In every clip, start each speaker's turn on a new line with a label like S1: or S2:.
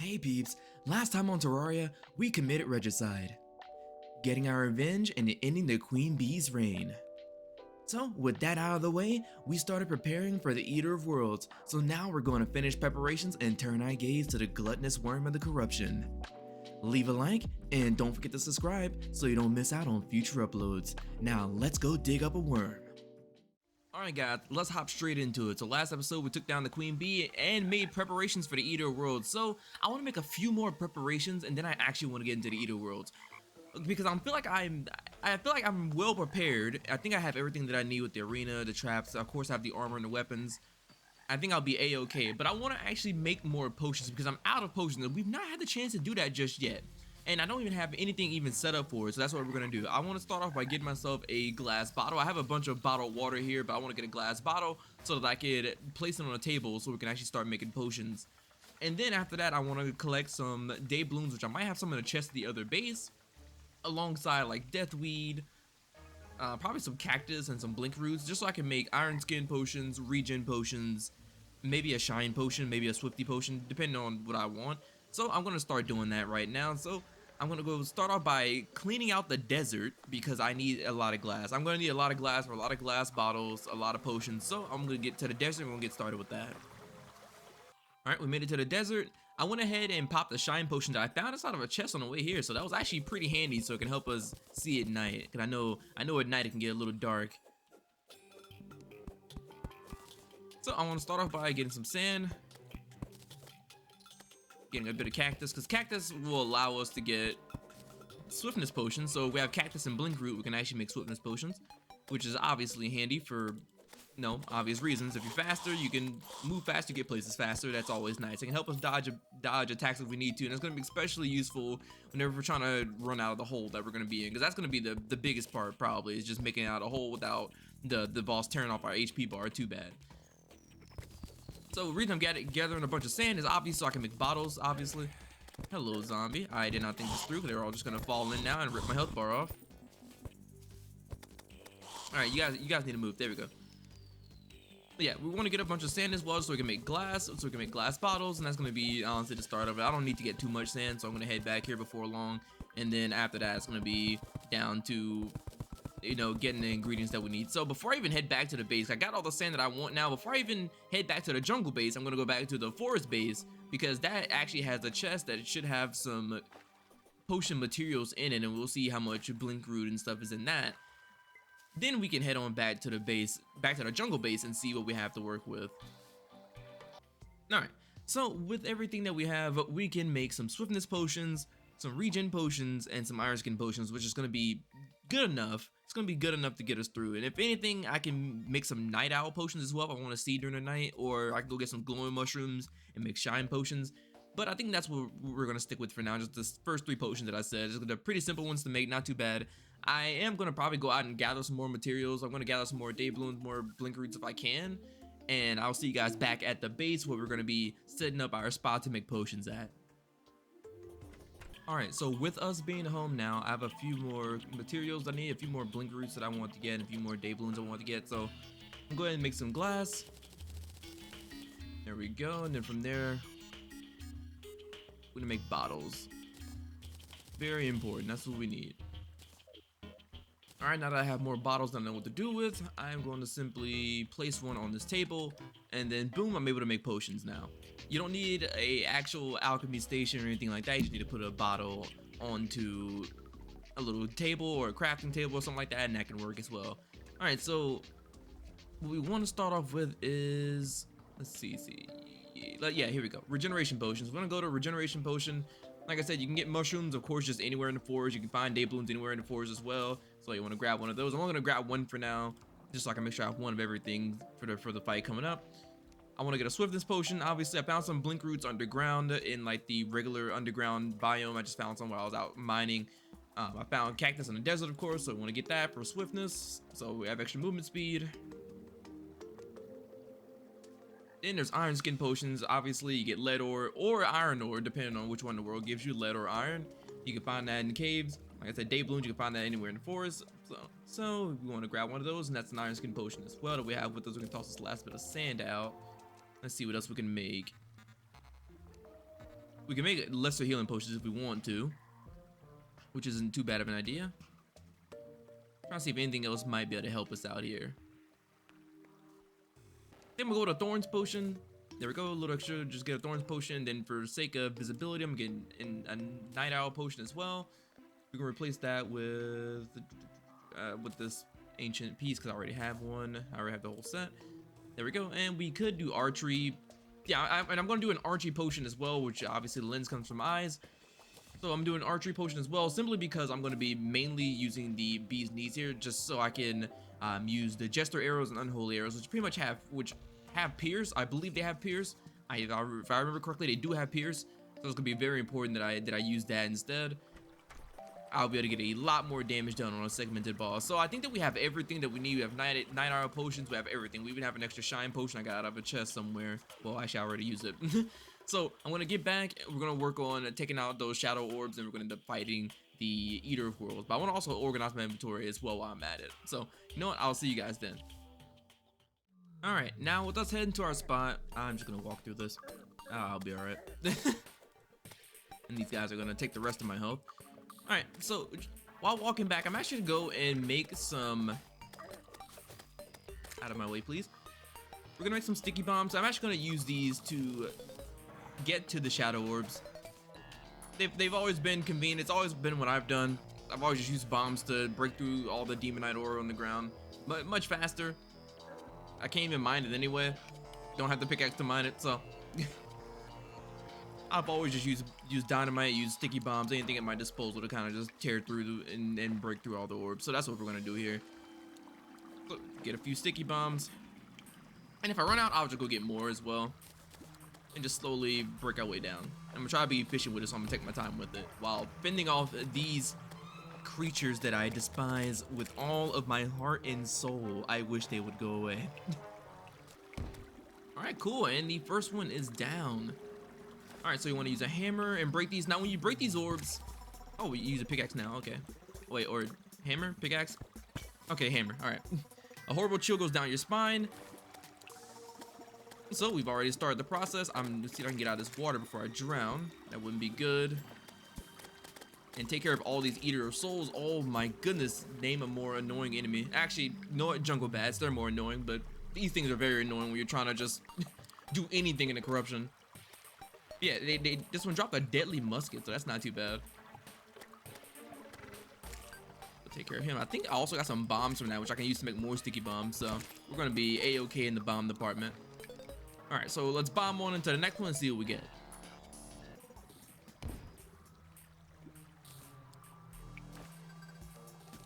S1: Hey peeps, last time on Terraria, we committed regicide, getting our revenge and ending the Queen Bee's reign. So with that out of the way, we started preparing for the Eater of Worlds, so now we're going to finish preparations and turn our gaze to the gluttonous worm of the corruption. Leave a like, and don't forget to subscribe so you don't miss out on future uploads. Now let's go dig up a worm. Alright guys, let's hop straight into it. So last episode we took down the Queen Bee and made preparations for the Eater of Worlds. So I want to make a few more preparations and then I actually want to get into the Eater of Worlds. Because I feel like I'm well prepared. I think I have everything that I need with the arena, the traps, of course I have the armor and the weapons. I think I'll be a-okay, but I want to actually make more potions because I'm out of potions and we've not had the chance to do that just yet. And I don't even have anything even set up for it, so that's what we're gonna do. I want to start off by getting myself a glass bottle. I have a bunch of bottled water here, but I want to get a glass bottle so that I could place it on a table so we can actually start making potions. And then after that, I want to collect some day blooms, which I might have some in the chest of the other base, alongside like deathweed, probably some cactus and some blink roots, just so I can make iron skin potions, regen potions, maybe a shine potion, maybe a swifty potion, depending on what I want. So I'm gonna start doing that right now. So I'm gonna go start off by cleaning out the desert because I need a lot of glass. I'm gonna need a lot of glass for a lot of glass bottles, a lot of potions. So I'm gonna get to the desert and we'll get started with that. Alright, we made it to the desert. I went ahead and popped the shine potion that I found inside of a chest on the way here. So that was actually pretty handy so it can help us see at night. Cause I know at night it can get a little dark. So I want to start off by getting some sand. Getting a bit of cactus, because cactus will allow us to get swiftness potions. So if we have cactus and blink root, we can actually make swiftness potions, which is obviously handy for obvious reasons. If you're faster, you can move faster, get places faster. That's always nice. It can help us dodge attacks if we need to, and it's going to be especially useful whenever we're trying to run out of the hole that we're going to be in, because that's going to be the biggest part probably, is just making it out of the hole without the boss tearing off our HP bar too bad. So the reason I'm gathering a bunch of sand is obviously so I can make bottles, obviously. Hello, zombie. I did not think this through, because they're all just gonna fall in now and rip my health bar off. Alright, you guys need to move. There we go. But yeah, we want to get a bunch of sand as well so we can make glass, so we can make glass bottles, and that's gonna be honestly the start of it. I don't need to get too much sand, so I'm gonna head back here before long, and then after that it's gonna be down to getting the ingredients that we need. So before I even head back to the base, I got all the sand that I want now. Before I even head back to the jungle base, I'm gonna go back to the forest base, because that actually has a chest that should have some potion materials in it, and we'll see how much blink root and stuff is in that. Then we can head on back to the base, back to the jungle base, and see what we have to work with. Alright, so with everything that we have, we can make some swiftness potions, some regen potions, and some iron skin potions, which is going to be good enough. It's going to be good enough to get us through. And if anything, I can make some night owl potions as well if I want to see during the night, or I can go get some glowing mushrooms and make shine potions. But I think that's what we're going to stick with for now, just the first three potions that I said. They're pretty simple ones to make, not too bad. I am going to probably go out and gather some more materials. I'm going to gather some more day blooms, more blink roots if I can. And I'll see you guys back at the base where we're going to be setting up our spot to make potions at. Alright, so with us being home now, I have a few more materials I need, a few more blink roots that I want to get, and a few more day blooms I want to get. So I'm going to make some glass. There we go, and then from there, we're going to make bottles. Very important, that's what we need. Alright, now that I have more bottles that I know what to do with, I'm going to simply place one on this table, and then boom, I'm able to make potions now. You don't need a actual alchemy station or anything like that. You just need to put a bottle onto a little table or a crafting table or something like that, and that can work as well. Alright, so what we want to start off with is, let's see, yeah, here we go. Regeneration potions. We're going to go to regeneration potion. Like I said, you can get mushrooms, of course, just anywhere in the forest. You can find day blooms anywhere in the forest as well. So you want to grab one of those. I'm only going to grab one for now, just so I can make sure I have one of everything for the fight coming up. I want to get a swiftness potion. Obviously, I found some blink roots underground in like the regular underground biome. I just found some while I was out mining. I found cactus in the desert, of course, so I want to get that for swiftness. So we have extra movement speed. Then there's iron skin potions. Obviously, you get lead ore or iron ore, depending on which one the world gives you, lead or iron. You can find that in caves. Like I said, day blooms, you can find that anywhere in the forest. So we want to grab one of those, and that's an iron skin potion as well that we have with us. We can toss this last bit of sand out. Let's see what else we can make. We can make lesser healing potions if we want to, which isn't too bad of an idea. Trying to see if anything else might be able to help us out here. Then we'll go to Thorns potion. There we go, a little extra, just get a Thorns potion. Then for the sake of visibility, I'm getting a Night Owl potion as well. We can replace that with this ancient piece because I already have one. I already have the whole set. There we go, and we could do archery. Yeah, and I'm going to do an archery potion as well, which obviously the lens comes from eyes. So I'm doing an archery potion as well, simply because I'm going to be mainly using the bee's knees here, just so I can use the jester arrows and unholy arrows, which pretty much have pierce. I believe they have pierce. If I remember correctly, they do have pierce. So it's going to be very important that I use that instead. I'll be able to get a lot more damage done on a segmented boss. So I think that we have everything that we need. We have 9 hour potions. We have everything. We even have an extra shine potion I got out of a chest somewhere. Well, actually, I already used it. So I'm going to get back. We're going to work on taking out those shadow orbs, and we're going to end up fighting the Eater of Worlds. But I want to also organize my inventory as well while I'm at it. So, you know what? I'll see you guys then. All right, now with us heading to our spot, I'm just going to walk through this. I'll be all right. And these guys are going to take the rest of my health. All right, so while walking back, I'm actually gonna go and make some, out of my way, please. We're gonna make some sticky bombs. I'm actually gonna use these to get to the shadow orbs. They've always been convenient. It's always been what I've done. I've always just used bombs to break through all the demonite ore on the ground, but much faster. I can't even mine it anyway. Don't have the pickaxe to mine it, so. I've always just used dynamite, used sticky bombs, anything at my disposal to kind of just tear through and break through all the orbs. So that's what we're gonna do here. So, get a few sticky bombs, and if I run out, I'll just go get more as well, and just slowly break our way down. I'm gonna try to be efficient with it, so I'm gonna take my time with it while fending off these creatures that I despise with all of my heart and soul. I wish they would go away. All right, cool, and the first one is down. All right, so you want to use a hammer and break these. Now, when you break these orbs, oh, you use a pickaxe now. Okay, wait, or hammer, pickaxe. Okay, hammer. All right. A horrible chill goes down your spine. So we've already started the process. I'm gonna see if I can get out of this water before I drown. That wouldn't be good. And take care of all these Eater of Souls. Oh my goodness, name a more annoying enemy. Actually, no, jungle bats. They're more annoying, but these things are very annoying when you're trying to just do anything in the corruption. Yeah, this one dropped a deadly musket, so that's not too bad. We'll take care of him. I think I also got some bombs from that, which I can use to make more sticky bombs, so we're gonna be a-okay in the bomb department. All right, so let's bomb on into the next one and see what we get.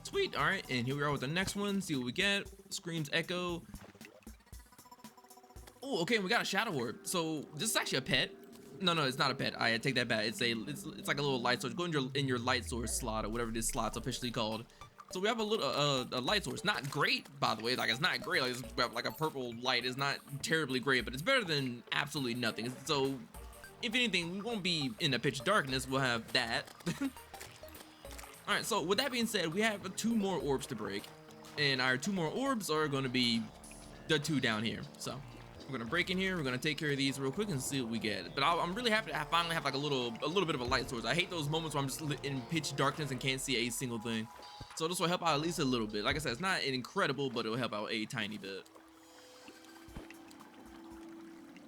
S1: Sweet, all right, and here we are with the next one. See what we get. Screams echo. Oh, okay, we got a shadow orb. So this is actually a pet. No, it's not a pet. I take that back. It's like a little light source. Go in your light source slot or whatever this slot's officially called. So we have a little a light source. Not great, by the way. Like, it's not great. Like, we have like a purple light. It's not terribly great, but it's better than absolutely nothing. So if anything, we won't be in the pitch darkness. We'll have that. All right. So with that being said, we have 2 more orbs to break, and our 2 more orbs are going to be the 2 down here. So we're gonna break in here. We're gonna take care of these real quick and see what we get. But I'm really happy to finally have like a little bit of a light source. I hate those moments where I'm just in pitch darkness and can't see a single thing. So this will help out at least a little bit. Like I said, it's not incredible, but it'll help out a tiny bit.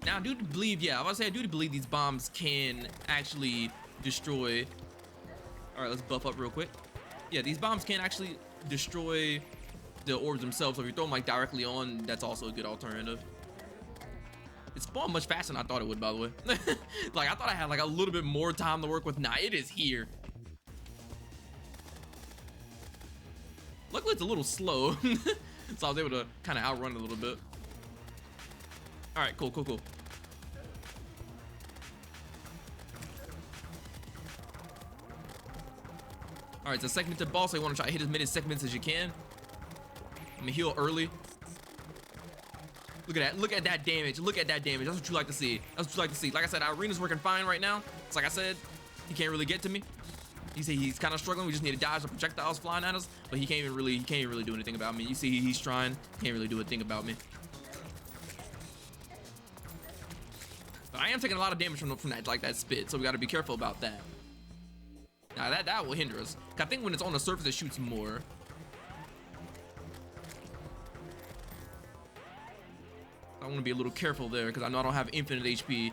S1: Now, I do believe, yeah, I do believe these bombs can actually destroy. All right, let's buff up real quick. Yeah, these bombs can actually destroy the orbs themselves. So if you throw them like directly on, that's also a good alternative. It spawned much faster than I thought it would, by the way. Like, I thought I had like a little bit more time to work with. Nah, it is here. Luckily, it's a little slow. So I was able to kind of outrun it a little bit. All right, cool. All right, it's a segmented boss, so you want to try to hit as many segments as you can. I'm gonna heal early. Look at that damage. That's what you like to see. Like I said, our arena's working fine right now. It's like I said, he can't really get to me. He's kind of struggling. We just need to dodge the projectiles flying at us, but he can't even really do anything about me. You see, he's trying. Can't really do a thing about me. But I am taking a lot of damage from that, like that spit, so we gotta be careful about that. Now that will hinder us. I think when it's on the surface, it shoots more. I want to be a little careful there because I know I don't have infinite HP.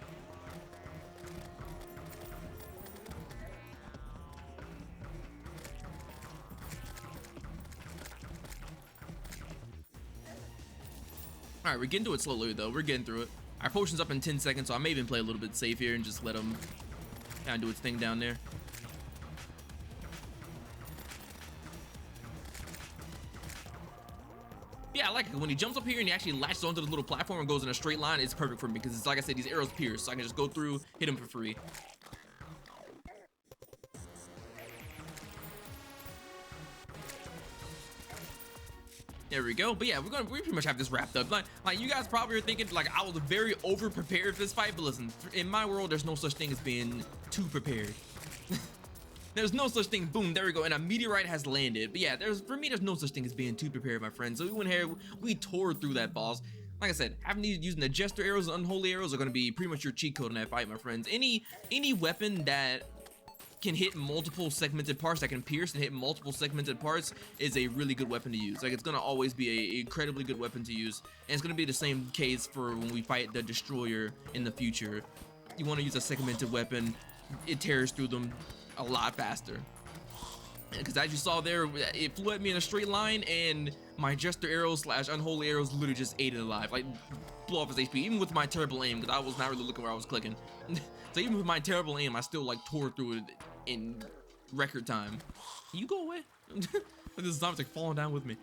S1: All right, we're getting to it slowly though. We're getting through it. Our potion's up in 10 seconds, so I may even play a little bit safe here and just let him kind of do its thing down there. Yeah, I like it. When he jumps up here and he actually latches onto the little platform and goes in a straight line, it's perfect for me because it's like I said, these arrows pierce, so I can just go through, hit him for free. There we go. But yeah, we pretty much have this wrapped up. Like you guys probably are thinking like I was very over prepared for this fight, but listen, in my world, there's no such thing as being too prepared. There's no such thing. Boom, there we go. And a meteorite has landed. But yeah, for me, there's no such thing as being too prepared, my friends. So we went here, we tore through that boss. Like I said, having these using the jester arrows and unholy arrows are going to be pretty much your cheat code in that fight, my friends. Any weapon that can hit multiple segmented parts, that can pierce and hit multiple segmented parts, is a really good weapon to use. Like, it's going to always be a incredibly good weapon to use. And it's going to be the same case for when we fight the destroyer in the future. You want to use a segmented weapon, it tears through them a lot faster. Because as you saw there, it flew at me in a straight line, and my jester arrows / unholy arrows literally just ate it alive. Like, blew off his HP, even with my terrible aim, because I was not really looking where I was clicking. So even with my terrible aim, I still like tore through it in record time. You go away. This zombie's like falling down with me.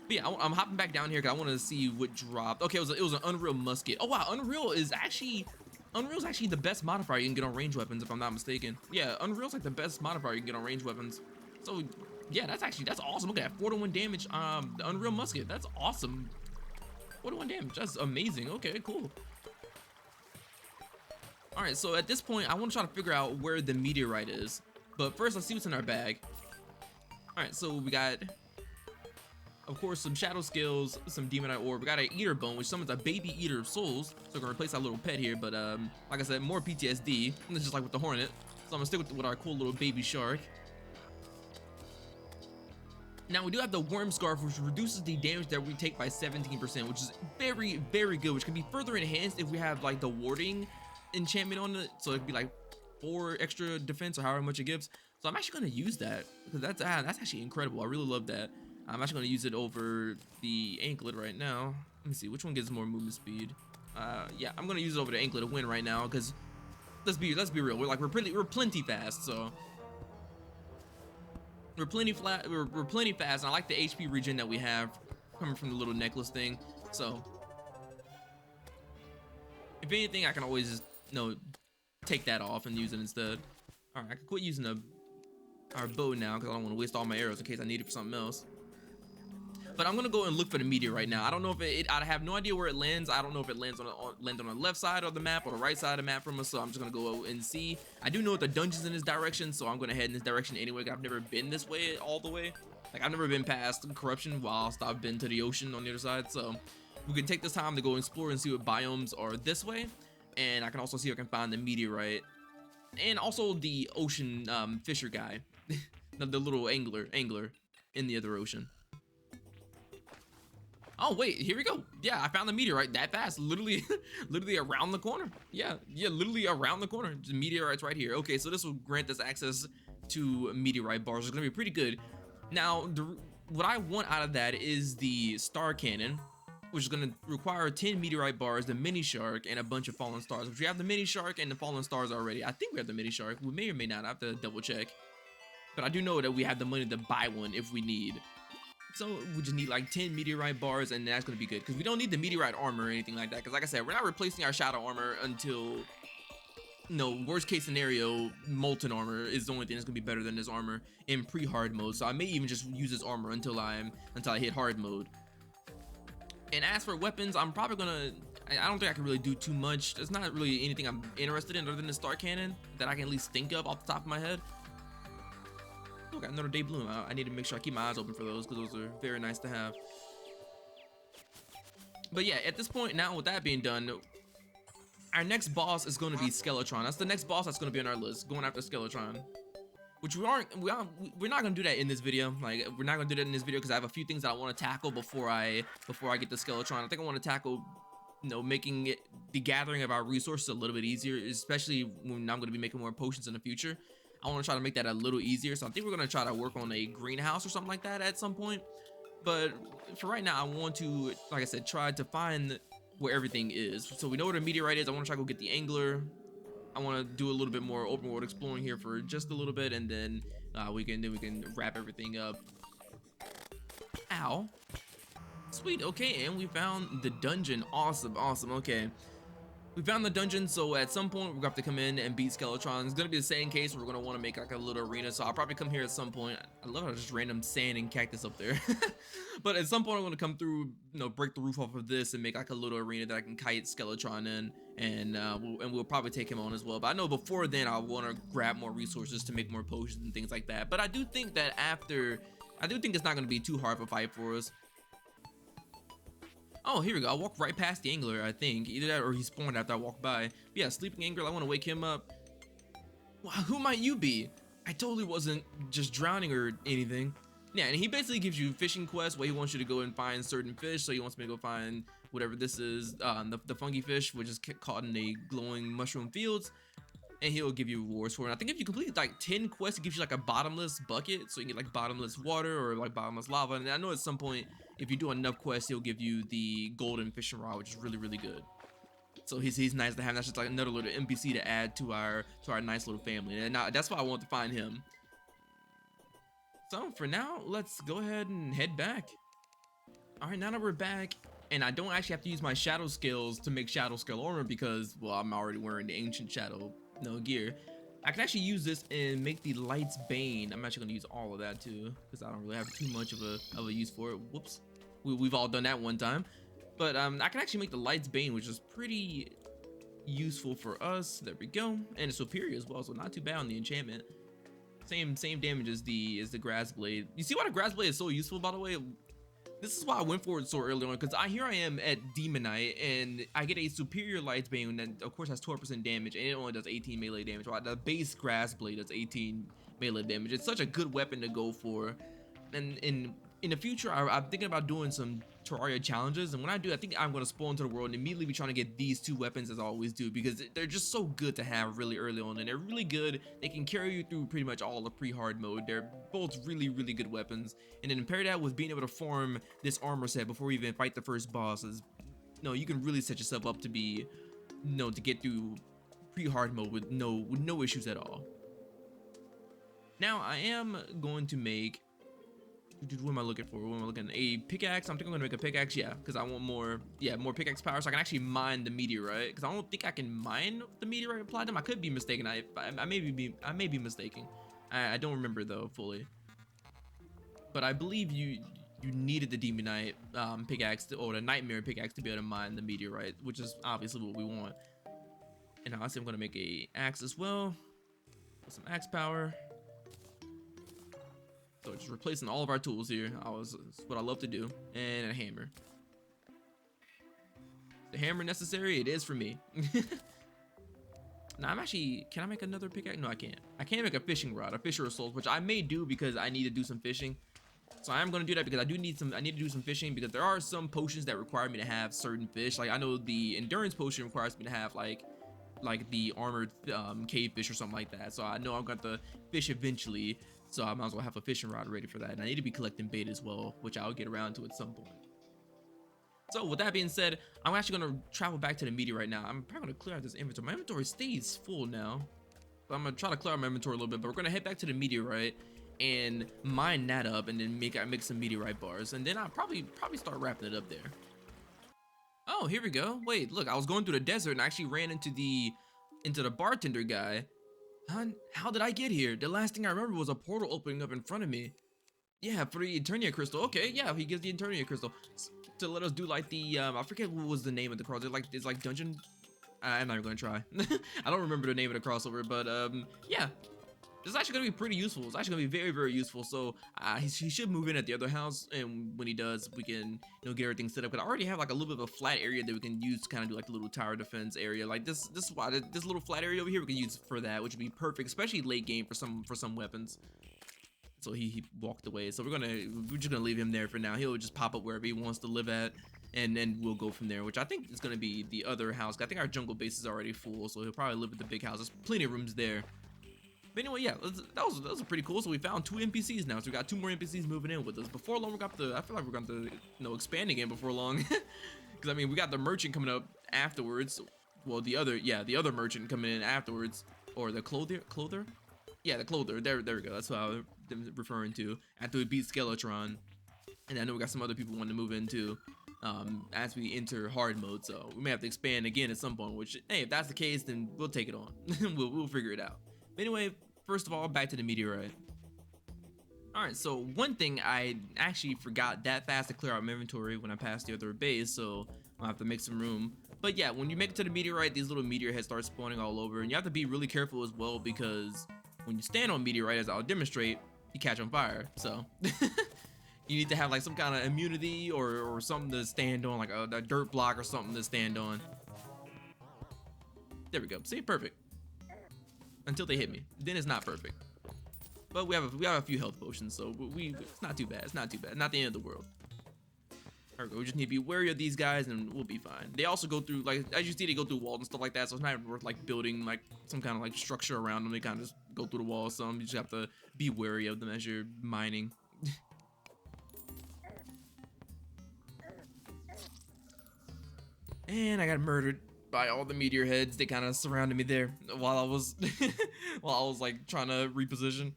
S1: But yeah, I'm hopping back down here because I wanted to see what dropped. Okay, it was an Unreal musket. Oh wow, Unreal's actually the best modifier you can get on range weapons, if I'm not mistaken. Yeah, Unreal's like the best modifier you can get on range weapons. So yeah, that's awesome. Look at that, 4-to-1 damage. The Unreal musket, that's awesome. 4-to-1 damage, that's amazing. Okay, cool. All right, so at this point, I want to try to figure out where the meteorite is. But first, let's see what's in our bag. All right, so we got, of course, some shadow scales, some demonite ore. We got an eater bone, which summons a baby eater of souls. So we're gonna replace our little pet here. But like I said, more PTSD, just like with the hornet. So I'm gonna stick with our cool little baby shark. Now we do have the worm scarf, which reduces the damage that we take by 17%, which is very, very good. Which can be further enhanced if we have like the warding enchantment on it, so it'd be like 4 extra defense or however much it gives. So I'm actually going to use that because that's actually incredible. I really love that. I'm actually going to use it over the anklet right now. Let me see which one gives more movement speed. Yeah, I'm going to use it over the anklet to win right now because let's be real. We're plenty fast, so we're plenty fast. And I like the HP regen that we have coming from the little necklace thing. So if anything, I can always just take that off and use it instead. All right, I can quit using our bow now because I don't want to waste all my arrows in case I need it for something else. But I'm gonna go and look for the meteor right now. I don't know if I have no idea where it lands. I don't know if it lands on the left side of the map or the right side of the map from us. So I'm just gonna go and see. I do know the dungeon's in this direction, so I'm gonna head in this direction anyway. I've never been this way all the way. Like I've never been past corruption whilst I've been to the ocean on the other side. So we can take this time to go explore and see what biomes are this way. And I can also see if I can find the meteorite and also the ocean fisher guy, the little angler in the other ocean. Oh wait, here we go. Yeah, I found the meteorite that fast, literally around the corner. Yeah, literally around the corner. The meteorite's right here. Okay, so this will grant us access to meteorite bars. It's gonna be pretty good. Now, what I want out of that is the star cannon, which is going to require 10 meteorite bars, the mini shark, and a bunch of fallen stars. Which we have the mini shark and the fallen stars already. I think we have the mini shark. We may or may not. I have to double check. But I do know that we have the money to buy one if we need. So we just need like 10 meteorite bars, and that's going to be good. Because we don't need the meteorite armor or anything like that. Because like I said, we're not replacing our shadow armor until, worst case scenario, molten armor is the only thing that's going to be better than this armor in pre-hard mode. So I may even just use this armor until I hit hard mode. And as for weapons, I'm probably gonna, I don't think I can really do too much. There's not really anything I'm interested in other than the star cannon that I can at least think of off the top of my head. Oh, got another day bloom. I need to make sure I keep my eyes open for those because those are very nice to have. But yeah, at this point now, with that being done, our next boss is going to be Skeletron. That's the next boss that's going to be on our list, going after Skeletron. Which we're not gonna do that in this video. Like, we're not gonna do that in this video because I have a few things that I want to tackle before I get to Skeletron. I think I want to tackle, you know, making it the gathering of our resources a little bit easier, especially when I'm gonna be making more potions in the future. I want to try to make that a little easier. So I think we're gonna try to work on a greenhouse or something like that at some point. But for right now, I want to, like I said, try to find where everything is. So we know where the meteorite is. I want to try to go get the angler. I want to do a little bit more open world exploring here for just a little bit, and then we can wrap everything up. Ow. Sweet. Okay, and we found the dungeon. Awesome. Okay. We found the dungeon, so at some point we're gonna have to come in and beat Skeletron. It's gonna be the same case. We're gonna want to make like a little arena, so I'll probably come here at some point. I love how just random sand and cactus up there. But at some point I'm gonna come through, you know, break the roof off of this and make like a little arena that I can kite Skeletron in, and we'll probably take him on as well. But I know before then I want to grab more resources to make more potions and things like that. But I do think that it's not gonna be too hard of a fight for us. Oh, here we go. I'll walk right past the angler, I think. Either that or he spawned after I walked by. But yeah, sleeping angler, I want to wake him up. Wow, who might you be? I totally wasn't just drowning or anything. Yeah, and he basically gives you fishing quests where he wants you to go and find certain fish. So he wants me to go find whatever this is, the funky fish, which is caught in the glowing mushroom fields. And he'll give you rewards for it. And I think if you complete like 10 quests, it gives you like a bottomless bucket. So you can get like bottomless water or like bottomless lava. And I know at some point, if you do enough quests, he'll give you the golden fishing rod, which is really, really good. So he's nice to have. That's just like another little NPC to add to our nice little family. And now that's why I want to find him. So for now, let's go ahead and head back. All right, now that we're back, and I don't actually have to use my shadow scales to make shadow scale armor because, well, I'm already wearing the ancient shadow gear. I can actually use this and make the light's bane. I'm actually gonna use all of that too because I don't really have too much of a use for it. Whoops, we've all done that one time. But I can actually make the light's bane, which is pretty useful for us. There we go, and it's superior as well, so not too bad on the enchantment. Same damage as the grass blade. You see why the grass blade is so useful, by the way? This is why I went for it so early on, because here I am at Demonite, and I get a superior Light's Bane that, of course, has 12% damage, and it only does 18 melee damage, while the base Grass Blade does 18 melee damage. It's such a good weapon to go for, and in the future, I'm thinking about doing some Terraria challenges, and when I do, I think I'm going to spawn into the world and immediately be trying to get these two weapons as I always do, because they're just so good to have really early on, and they're really good. They can carry you through pretty much all the pre-hard mode. They're both really, really good weapons, and then pair that with being able to farm this armor set before we even fight the first bosses. No, you can really set yourself up to be, to get through pre-hard mode with no issues at all. Now, I am going to make... What am I looking for? What am I looking at? A pickaxe? I'm thinking I'm gonna make a pickaxe, yeah, because I want more pickaxe power, so I can actually mine the meteorite. Because I don't think I can mine the meteorite platinum. I could be mistaken. I may be mistaken. I don't remember though fully. But I believe you needed the demonite pickaxe or the nightmare pickaxe to be able to mine the meteorite, which is obviously what we want. And obviously I'm gonna make a axe as well with some axe power. So just replacing all of our tools here. That's what I love to do. And a hammer. The hammer necessary? It is for me. Now can I make another pickaxe? No, I can't. I can't make a fishing rod, a fisher of souls, which I may do because I need to do some fishing. So I am going to do that because I need to do some fishing, because there are some potions that require me to have certain fish. Like I know the endurance potion requires me to have like the armored cave fish or something like that. So I know I'm going to fish eventually. So I might as well have a fishing rod ready for that. And I need to be collecting bait as well, which I'll get around to at some point. So with that being said, I'm actually going to travel back to the meteorite now. I'm probably going to clear out this inventory. My inventory stays full now. But I'm going to try to clear out my inventory a little bit. But we're going to head back to the meteorite and mine that up, and then make some meteorite bars. And then I'll probably start wrapping it up there. Oh, here we go. Wait, look, I was going through the desert and I actually ran into the bartender guy. How did I get here? The last thing I remember was a portal opening up in front of me. Yeah, for the Eternia crystal. Okay, yeah, he gives the Eternia crystal to let us do like the I forget what was the name of the crossover. It's like dungeon. I'm not even gonna try. I don't remember the name of the crossover, but yeah. this is actually gonna be pretty useful. It's actually gonna be very, very useful. So he should move in at the other house, and when he does, we can get everything set up. But I already have like a little bit of a flat area that we can use to kind of do like the little tower defense area. Like this little flat area over here we can use for that, which would be perfect, especially late game for some weapons. So he walked away. So we're just gonna leave him there for now. He'll just pop up wherever he wants to live at, and then we'll go from there. Which I think is gonna be the other house. I think our jungle base is already full, so he'll probably live at the big house. There's plenty of rooms there. But anyway, yeah, that was pretty cool. So we found 2 NPCs now. So we got 2 more NPCs moving in with us. Before long, I feel like we're going to expand again before long. Because I mean, we got the merchant coming up afterwards. Well, the other merchant coming in afterwards, or the clother. Yeah, the clother. There we go. That's what I was referring to. After we beat Skeletron, and I know we got some other people wanting to move in too. As we enter hard mode, so we may have to expand again at some point. Which, hey, if that's the case, then we'll take it on. we'll figure it out. Anyway, first of all, back to the meteorite. Alright, so one thing I actually forgot that fast to clear out my inventory when I passed the other base, so I'll have to make some room. But yeah, when you make it to the meteorite, these little meteor heads start spawning all over, and you have to be really careful as well, because when you stand on meteorite, as I'll demonstrate, you catch on fire. So you need to have like some kind of immunity or something to stand on, like a dirt block or something to stand on. There we go. See, perfect. Until they hit me, then it's not perfect. But we have a few health potions, so it's not too bad. It's not too bad. Not the end of the world. There we go. We just need to be wary of these guys, and we'll be fine. They also go through, like, as you see, they go through walls and stuff like that. So it's not worth like building like some kind of like structure around them. They kind of just go through the walls. Some you just have to be wary of them as you're mining. And I got murdered by all the meteor heads. They kind of surrounded me there while I was like trying to reposition.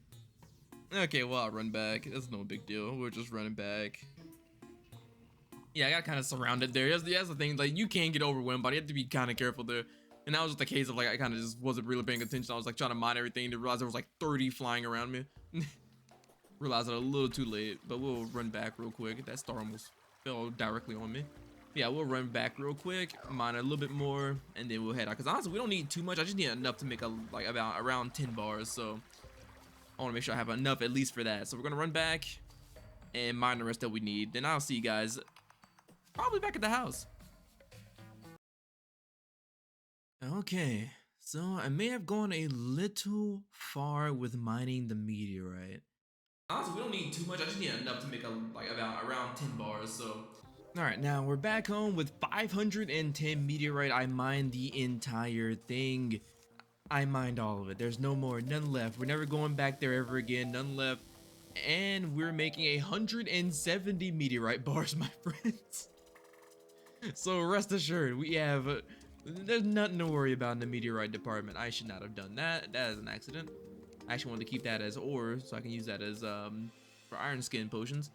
S1: Okay, well, I'll run back. That's no big deal. We're just running back. Yeah, I got kind of surrounded there. That's the thing. Like, you can get overwhelmed, but you have to be kind of careful there. And that was just the case of like I kind of just wasn't really paying attention. I was like trying to mine everything to realize there was like 30 flying around me. Realized it a little too late, but we'll run back real quick. That star almost fell directly on me. Yeah, we'll run back real quick, mine a little bit more, and then we'll head out. Because honestly, we don't need too much. I just need enough to make around 10 bars. So I want to make sure I have enough at least for that. So we're gonna run back and mine the rest that we need. Then I'll see you guys probably back at the house. Okay, so I may have gone a little far with mining the meteorite. Honestly, we don't need too much. I just need enough to make around 10 bars. So. Alright, now we're back home with 510 meteorite. I mined the entire thing. I mined all of it. There's no more, none left. We're never going back there ever again, none left. And we're making 170 meteorite bars, my friends. So rest assured, we have, there's nothing to worry about in the meteorite department. I should not have done that. That is an accident. I actually wanted to keep that as ore, so I can use that as, for iron skin potions.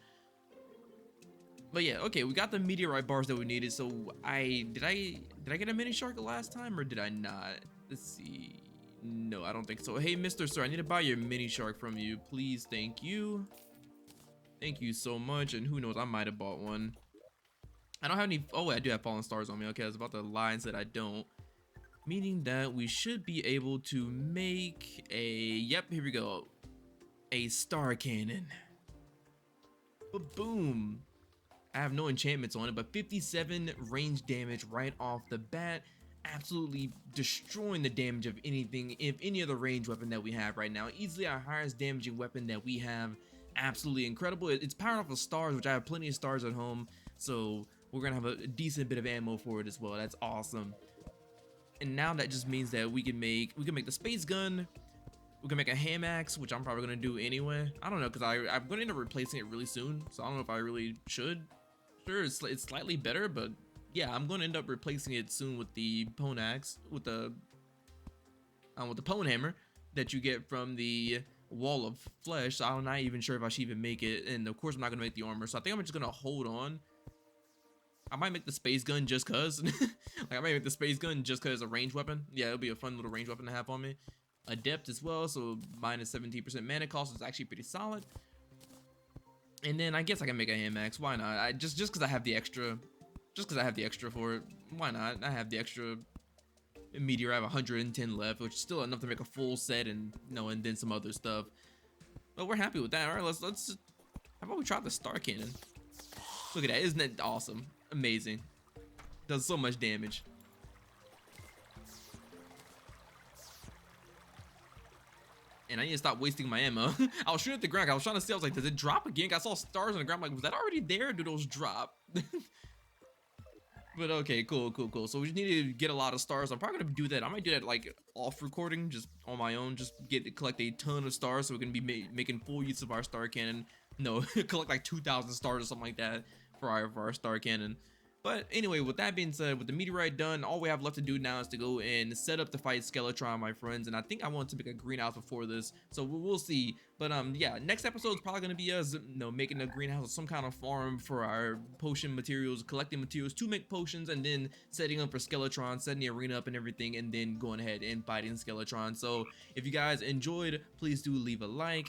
S1: But yeah, okay, we got the meteorite bars that we needed. So did I get a mini shark last time or did I not? Let's see. No, I don't think so. Hey, Mr. Sir, I need to buy your mini shark from you, please. Thank you. Thank you so much. And who knows, I might have bought one. I don't have any. Oh, wait, I do have fallen stars on me. Okay, I was about to lie and said I don't. Meaning that we should be able to make a. Yep, here we go. A star cannon. Boom. I have no enchantments on it, but 57 range damage right off the bat. Absolutely destroying the damage of anything, if any other range weapon that we have right now. Easily our highest damaging weapon that we have. Absolutely incredible. It's powered off of stars, which I have plenty of stars at home. So we're gonna have a decent bit of ammo for it as well. That's awesome. And now that just means that we can make the space gun. We can make a ham axe, which I'm probably gonna do anyway. I don't know, because I'm gonna end up replacing it really soon. So I don't know if I really should. Sure, it's slightly better, but yeah, I'm gonna end up replacing it soon with the pwn axe, with the pwn hammer that you get from the wall of flesh. So I'm not even sure if I should even make it, and of course I'm not gonna make the armor. So I think I'm just gonna hold on. I might make the space gun just cause. Like I might make the space gun just cause a range weapon. Yeah, it'll be a fun little range weapon to have on me. Adept as well, so minus 17% mana cost is actually pretty solid. And then I guess I can make a hand axe. Why not? I just because I have the extra, for it. Why not? I have the extra meteor. I have 110 left, which is still enough to make a full set, and and then some other stuff. But we're happy with that. All right, let's. How about we try the star cannon? Look at that! Isn't that awesome? Amazing. Does so much damage. And I need to stop wasting my ammo. I was shooting at the ground. I was trying to see. I was like, does it drop again? I saw stars on the ground. I'm like, was that already there? Or do those drop? But okay, cool. So we just need to get a lot of stars. I'm probably gonna do that. I might do that like off recording, just on my own. Just collect a ton of stars, so we're gonna be making full use of our star cannon. No, collect like 2,000 stars or something like that for our star cannon. But anyway, with that being said, with the meteorite done, all we have left to do now is to go and set up to fight Skeletron, my friends. And I think I want to make a greenhouse before this, so we'll see. But yeah, next episode is probably gonna be us, making a greenhouse or some kind of farm for our potion materials, collecting materials to make potions, and then setting up for Skeletron, setting the arena up and everything, and then going ahead and fighting Skeletron. So if you guys enjoyed, please do leave a like,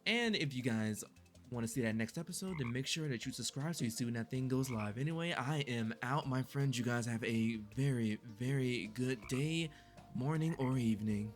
S1: and if you guys want to see that next episode, then make sure that you subscribe so you see when that thing goes live. Anyway, I am out, my friends. You guys have a very, very good day, morning, or evening.